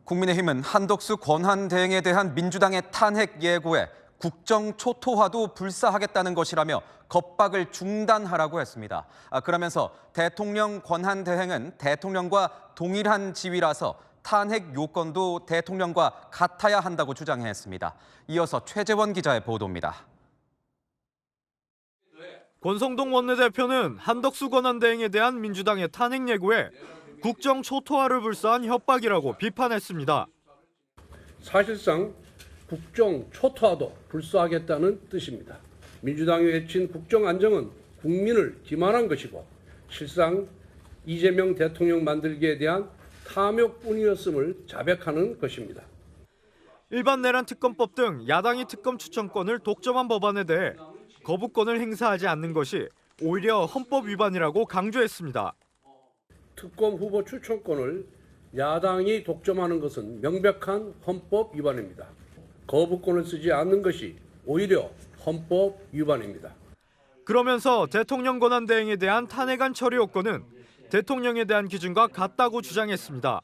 국민의힘은 한덕수 권한대행에 대한 민주당의 탄핵 예고에 국정 초토화도 불사하겠다는 것이라며 겁박을 중단하라고 했습니다. 그러면서 대통령 권한대행은 대통령과 동일한 지위라서 탄핵 요건도 대통령과 같아야 한다고 주장했습니다. 이어서 최재원 기자의 보도입니다. 권성동 원내대표는 한덕수 권한대행에 대한 민주당의 탄핵 예고에 국정 초토화를 불사한 협박이라고 비판했습니다. 사실상 국정 초토화도 불사하겠다는 뜻입니다. 민주당이 외친 국정 안정은 국민을 기만한 것이고 실상 이재명 대통령 만들기에 대한 탐욕뿐이었음을 자백하는 것입니다. 일반 내란 특검법 등 야당이 특검 추천권을 독점한 법안에 대해 거부권을 행사하지 않는 것이 오히려 헌법 위반이라고 강조했습니다. 특검 후보 추천권을 야당이 독점하는 것은 명백한 헌법 위반입니다. 거부권을 쓰지 않는 것이 오히려 헌법 위반입니다. 그러면서 대통령 권한대행에 대한 탄핵안 처리 요건은 대통령에 대한 기준과 같다고 주장했습니다.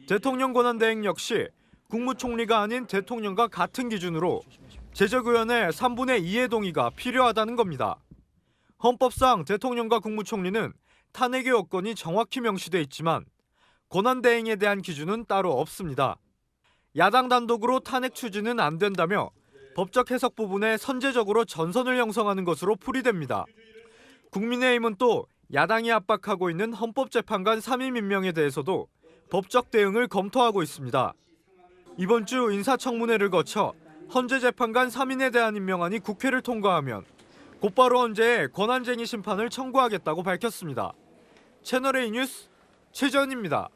대통령 권한대행 역시 국무총리가 아닌 대통령과 같은 기준으로 제적의원의 3분의 2의 동의가 필요하다는 겁니다. 헌법상 대통령과 국무총리는 탄핵의 요건이 정확히 명시돼 있지만 권한대행에 대한 기준은 따로 없습니다. 야당 단독으로 탄핵 추진은 안 된다며 법적 해석 부분에 선제적으로 전선을 형성하는 것으로 풀이됩니다. 국민의힘은 또 야당이 압박하고 있는 헌법재판관 3인 임명에 대해서도 법적 대응을 검토하고 있습니다. 이번 주 인사청문회를 거쳐 헌재재판관 3인에 대한 임명안이 국회를 통과하면 곧바로 헌재에 권한쟁의 심판을 청구하겠다고 밝혔습니다. 채널A 뉴스 최재원입니다.